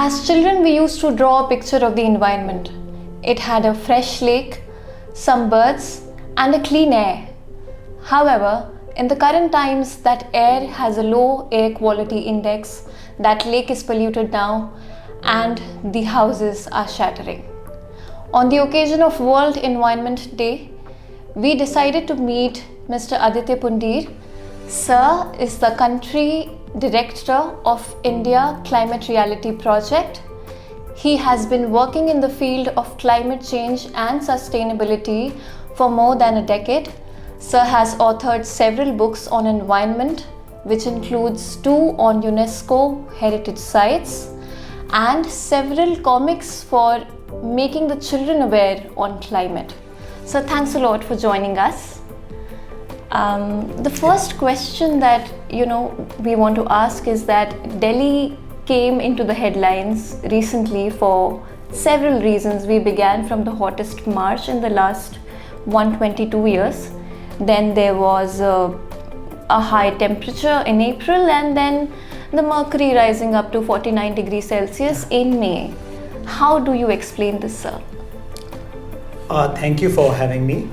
As children, we used to draw a picture of the environment. It had a fresh lake, some birds, and a clean air. However, in the current times, that air has a low air quality index, that lake is polluted now, and the houses are shattering. On the occasion of World Environment Day, we decided to meet Mr. Aditya Pundir. Sir is the country director of India Climate Reality Project. He has been working in the field of climate change and sustainability for more than a decade. Sir has authored several books on environment, which includes 2 on UNESCO heritage sites and several comics for making the children aware on climate. So thanks a lot for joining us. The first question that we want to ask is that Delhi came into the headlines recently for several reasons. We began from the hottest March in the last 122 years. Then there was a high temperature in April, and then the mercury rising up to 49 degrees Celsius in May. How do you explain this, sir? Thank you for having me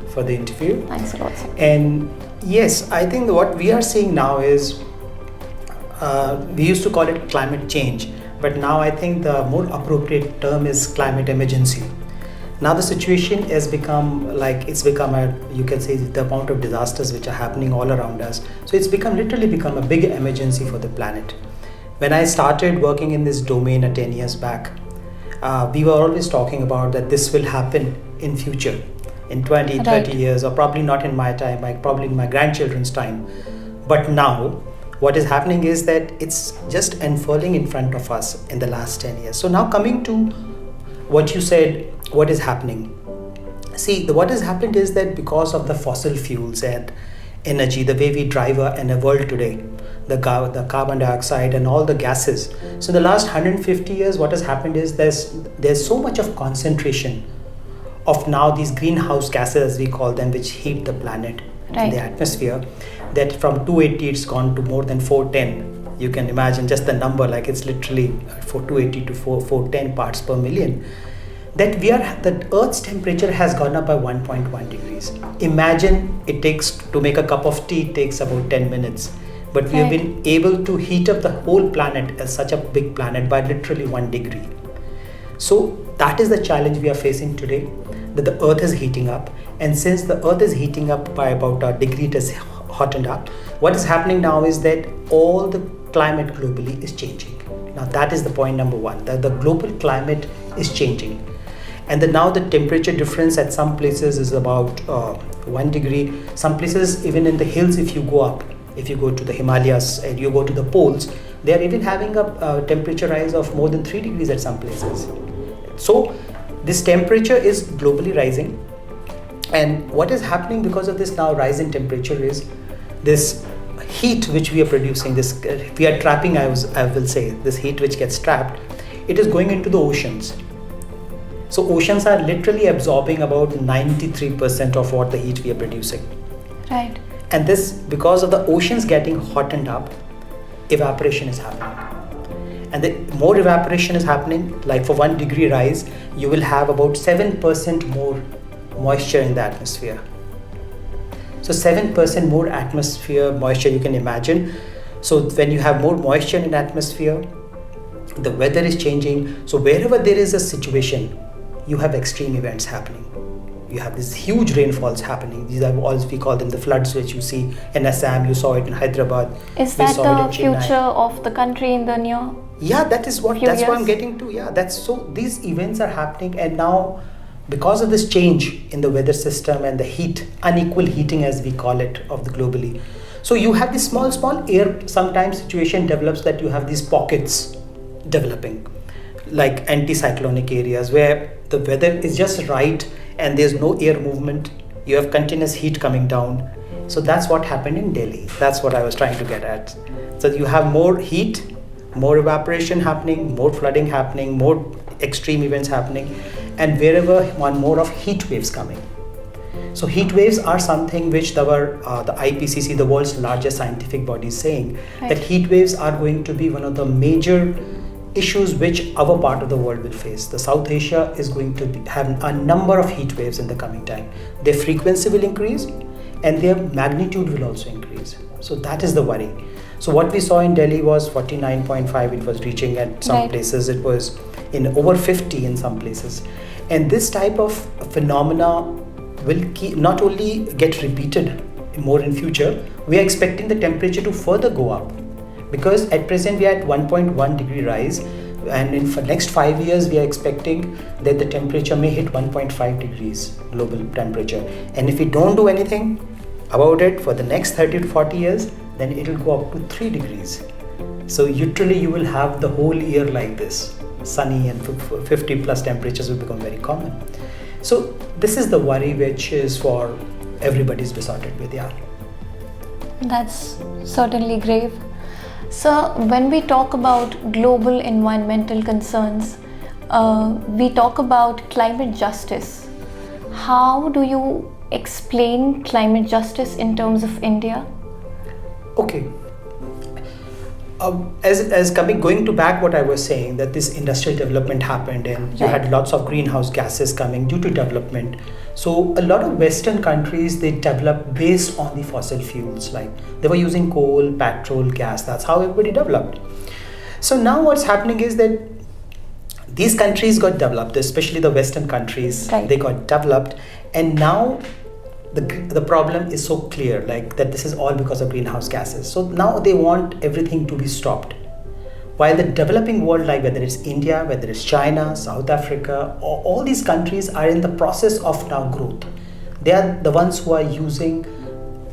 for the interview. Thanks a lot, sir. And yes, I think what we are seeing now is, we used to call it climate change, but now I think the more appropriate term is climate emergency. Now the situation has become you can say, the amount of disasters which are happening all around us. So it's literally become a big emergency for the planet. When I started working in this domain 10 years back, we were always talking about that this will happen in future, in 20, 30 years, or probably not in my time, probably in my grandchildren's time. But now, what is happening is that it's just unfurling in front of us in the last 10 years. So now coming to what you said, what is happening? See, what has happened is that because of the fossil fuels and energy, the way we drive in a world today, the carbon dioxide and all the gases. So the last 150 years, what has happened is there's so much of concentration of now these greenhouse gases, as we call them, which heat the planet in the atmosphere, that from 280 it's gone to more than 410. You can imagine just the number, it's literally 280 to 410 parts per million. That the Earth's temperature has gone up by 1.1 degrees. Imagine it takes to make a cup of tea, it takes about 10 minutes. But we have been able to heat up the whole planet, as such a big planet, by literally 1 degree. So that is the challenge we are facing today, that the Earth is heating up. And since the Earth is heating up by about a degree, it has hottened up. What is happening now is that all the climate globally is changing. Now that is the point number one, that the global climate is changing. And now the temperature difference at some places is about 1 degree. Some places, even in the hills, if you go to the Himalayas and you go to the poles, they are even having a temperature rise of more than 3 degrees at some places. So this temperature is globally rising. And what is happening because of this now rise in temperature is this heat which we are producing, we are trapping, I will say, this heat which gets trapped, it is going into the oceans. So oceans are literally absorbing about 93% of what the heat we are producing. Right. And this, because of the oceans getting hottened up, evaporation is happening. And the more evaporation is happening, like for 1 degree rise, you will have about 7% more moisture in the atmosphere. So 7% more atmosphere moisture, you can imagine. So when you have more moisture in the atmosphere, the weather is changing. So wherever there is a situation, you have extreme events happening. You have these huge rainfalls happening. These are all, we call them the floods, which you see in Assam, you saw it in Hyderabad. Is that the future of the country in the near? Yeah, that's what I'm getting to. Yeah, these events are happening, and now because of this change in the weather system and the heat, unequal heating as we call it of the globally. So you have this small air, sometimes situation develops that you have these pockets developing, like anticyclonic areas where the weather is just right and there's no air movement, you have continuous heat coming down. So that's what happened in Delhi. That's what I was trying to get at. So you have more heat, more evaporation happening, more flooding happening, more extreme events happening, and wherever one more of heat waves coming. So heat waves are something which the IPCC, the world's largest scientific body, is saying that heat waves are going to be one of the major issues which our part of the world will face. The South Asia is going to have a number of heat waves in the coming time. Their frequency will increase and their magnitude will also increase. So that is the worry. So what we saw in Delhi was 49.5, it was reaching at some places, it was in over 50 in some places. And this type of phenomena will not only get repeated more in future, we are expecting the temperature to further go up. Because at present we are at 1.1 degree rise, and in for next 5 years we are expecting that the temperature may hit 1.5 degrees global temperature. And if we don't do anything about it for the next 30 to 40 years, then it will go up to 3 degrees. So literally you will have the whole year like this, sunny, and 50 plus temperatures will become very common. So this is the worry which is for everybody's besotted with. That's certainly grave. So when we talk about global environmental concerns, we talk about climate justice. How do you explain climate justice in terms of India? Okay. As going to back what I was saying, that this industrial development happened and you had lots of greenhouse gases coming due to development. So a lot of Western countries, they developed based on the fossil fuels, like they were using coal, petrol, gas. That's how everybody developed. So now what's happening is that these countries got developed, especially the Western countries, they got developed, and now the problem is so clear, like that this is all because of greenhouse gases. So now they want everything to be stopped. While the developing world, like whether it's India, whether it's China, South Africa, all these countries are in the process of now growth. They are the ones who are using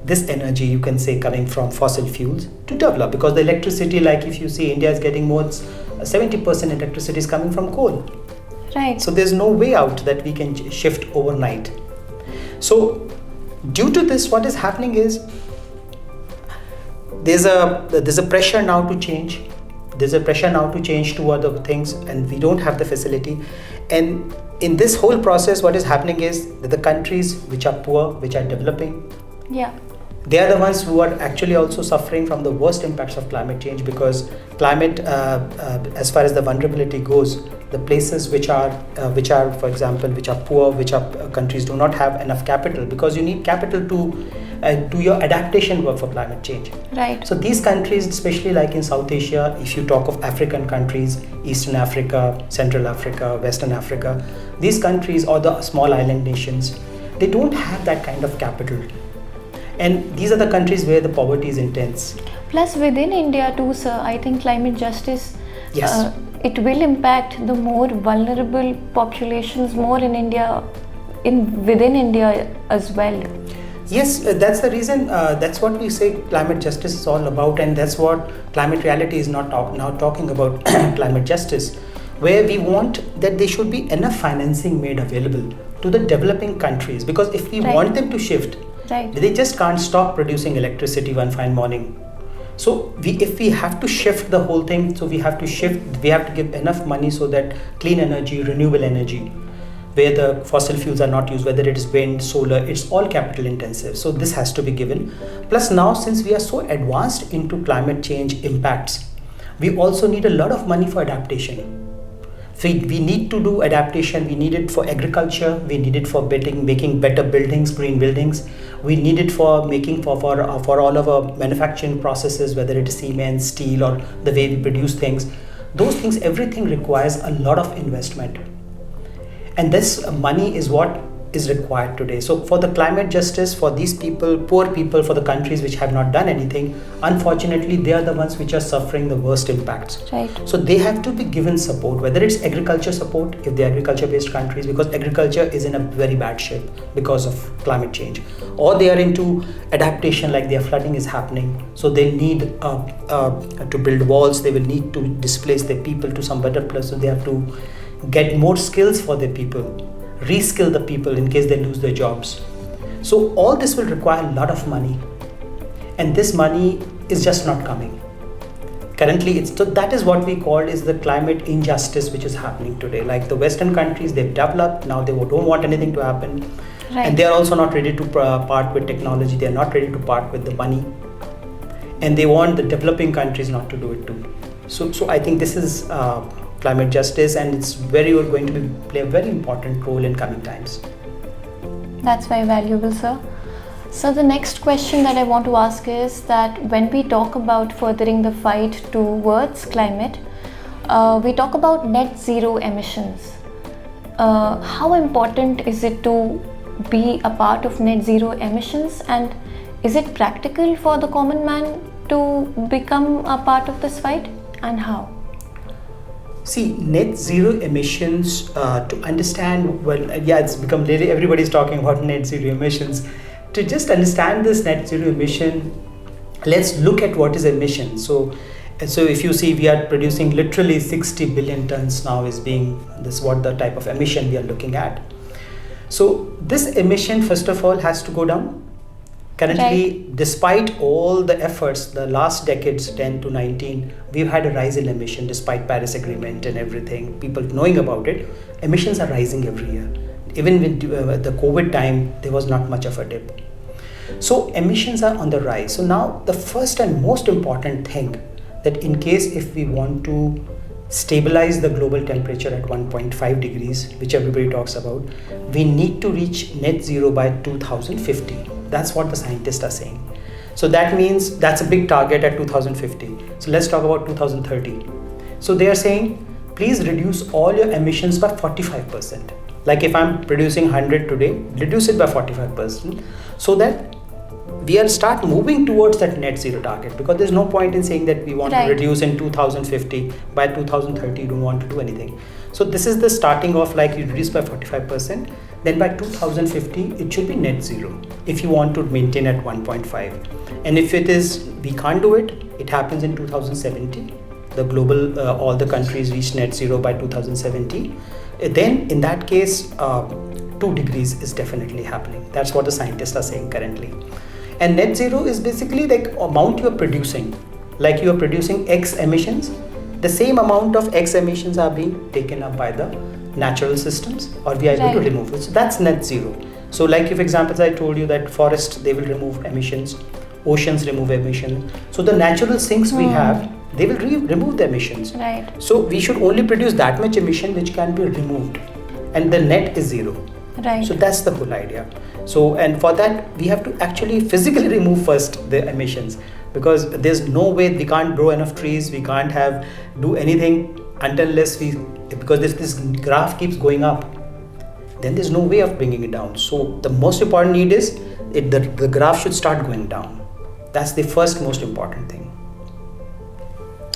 this energy, you can say, coming from fossil fuels to develop, because the electricity, like if you see, India is getting more, 70% electricity is coming from coal. Right. So there's no way out that we can shift overnight. So due to this, what is happening is there's a pressure now to change. There's a pressure now to change to other things, and we don't have the facility. And in this whole process, what is happening is that the countries which are poor, which are developing, they are the ones who are actually also suffering from the worst impacts of climate change, because climate, as far as the vulnerability goes, the places which are, for example, which are poor, which are countries do not have enough capital, because you need capital to do your adaptation work for climate change. Right. So these countries, especially like in South Asia, if you talk of African countries, Eastern Africa, Central Africa, Western Africa, these countries, or the small island nations, they don't have that kind of capital. And these are the countries where the poverty is intense. Plus within India too, sir, I think climate justice, it will impact the more vulnerable populations more in India, within India as well. Yes, that's the reason, that's what we say climate justice is all about, and that's what climate reality is now talking about climate justice, where we want that there should be enough financing made available to the developing countries, because if we want them to shift, they just can't stop producing electricity one fine morning. So if we have to shift the whole thing, so we have to give enough money so that clean energy, renewable energy, where the fossil fuels are not used, whether it is wind, solar, it's all capital intensive. So this has to be given. Plus now, since we are so advanced into climate change impacts, we also need a lot of money for adaptation. We need to do adaptation. We need it for agriculture. We need it for making better buildings, green buildings. We need it for making for all of our manufacturing processes, whether it is cement, steel, or the way we produce things. Those things, everything requires a lot of investment. And this money is what is required today. So for the climate justice, for these people, poor people, for the countries which have not done anything, unfortunately, they are the ones which are suffering the worst impacts. Right. So they have to be given support, whether it's agriculture support, if they're agriculture-based countries, because agriculture is in a very bad shape because of climate change, or they are into adaptation, like their flooding is happening. So they need to build walls, they will need to displace their people to some better place, so they have to get more skills for their people, reskill the people in case they lose their jobs. So all this will require a lot of money, and this money is just not coming. Currently, so that is what we call is the climate injustice which is happening today. Like the Western countries, they've developed, now they don't want anything to happen. Right. And they are also not ready to part with technology, they are not ready to part with the money. And they want the developing countries not to do it too. So I think this is climate justice, and it's going to play a very important role in coming times. That's very valuable, sir. So the next question that I want to ask is that when we talk about furthering the fight towards climate, we talk about net zero emissions. How important is it to be a part of net zero emissions, and is it practical for the common man to become a part of this fight, and how? See, net zero emissions, to understand, it's become really, everybody's talking about net zero emissions. To just understand this net zero emission, let's look at what is emission. So if you see, we are producing literally 60 billion tons now is being, this is what the type of emission we are looking at. So this emission, first of all, has to go down. Currently, despite all the efforts, the last decades, 10 to 19, we've had a rise in emission despite Paris Agreement and everything, people knowing about it. Emissions are rising every year. Even with the COVID time, there was not much of a dip. So emissions are on the rise. So now the first and most important thing, that in case if we want to stabilize the global temperature at 1.5 degrees, which everybody talks about, we need to reach net zero by 2050. That's what the scientists are saying. So that means that's a big target at 2050. So let's talk about 2030. So they are saying, please reduce all your emissions by 45%. Like if I'm producing 100 today, reduce it by 45%, so that we are start moving towards that net zero target, because there's no point in saying that we want to reduce in 2050, by 2030 you don't want to do anything. So this is the starting of, like, you reduce by 45%, then by 2050 it should be net zero if you want to maintain at 1.5. And if it is, we can't do it, it happens in 2070, the global all the countries reach net zero by 2070, then in that case 2 degrees is definitely happening. That's what the scientists are saying currently. And net zero is basically like amount you are producing. Like you are producing X emissions, the same amount of X emissions are being taken up by the natural systems, or we are able to remove it. So that's net zero. So like if examples I told you that forests, they will remove emissions, oceans remove emissions. So the natural sinks we have, they will remove the emissions. So we should only produce that much emission which can be removed, and the net is zero. So that's the whole idea. So, and for that we have to actually physically remove first the emissions, because there's no way, we can't grow enough trees, we can't do anything unless because this graph keeps going up, then there's no way of bringing it down. So the most important need is the graph should start going down. That's the first most important thing.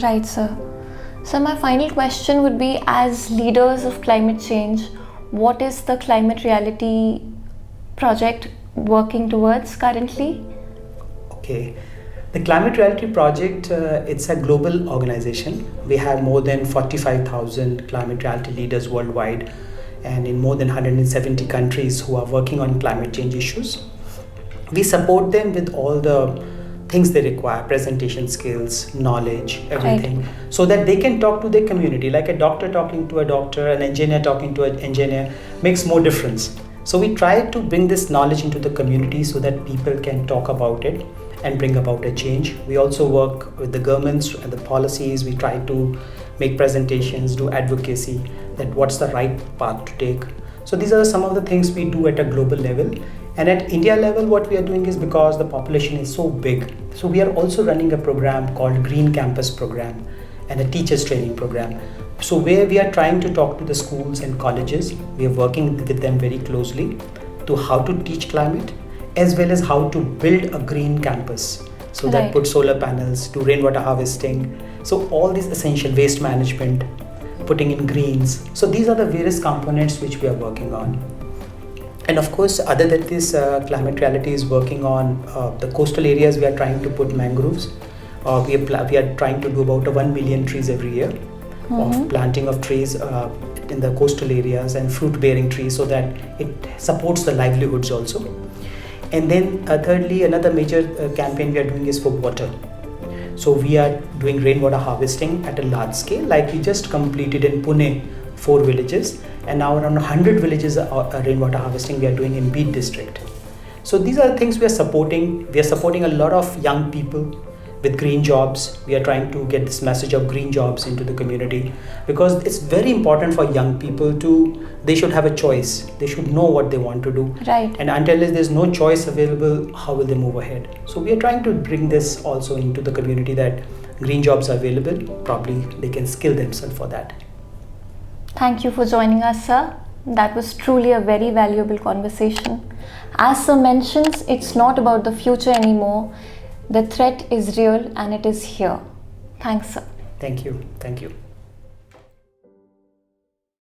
Right, sir. So my final question would be, as leaders of climate change, what is the Climate Reality project working towards currently? Okay, the Climate Reality project, it's a global organization. We have more than 45,000 climate reality leaders worldwide, and in more than 170 countries who are working on climate change issues. We support them with all the things they require, presentation skills, knowledge, everything, so that they can talk to their community. Like a doctor talking to a doctor, an engineer talking to an engineer makes more difference. So we try to bring this knowledge into the community so that people can talk about it and bring about a change. We also work with the governments and the policies. We try to make presentations, do advocacy, that what's the right path to take. So these are some of the things we do at a global level. And at India level, what we are doing is, because the population is so big, so we are also running a program called Green Campus Program and a teachers training program. So where we are trying to talk to the schools and colleges, we are working with them very closely to how to teach climate, as well as how to build a green campus. So that put solar panels, do rainwater harvesting. So all these essential waste management, putting in greens. So these are the various components which we are working on. And of course, other than this, Climate Reality is working on the coastal areas. We are trying to put mangroves. We are trying to do about 1 million trees every year of planting of trees in the coastal areas, and fruit-bearing trees, so that it supports the livelihoods also. And then thirdly, another major campaign we are doing is for water. So we are doing rainwater harvesting at a large scale. Like we just completed in Pune 4 villages, and now around 100 villages rainwater harvesting we are doing in Beed district. So these are the things we are supporting. We are supporting a lot of young people. with green jobs. We are trying to get this message of green jobs into the community, because it's very important for young people they should have a choice. They should know what they want to do. Right. And until there's no choice available, how will they move ahead? So we are trying to bring this also into the community, that green jobs are available. Probably they can skill themselves for that. Thank you for joining us, sir. That was truly a very valuable conversation. As sir mentions, it's not about the future anymore. The threat is real and it is here. Thanks, sir. Thank you. Thank you.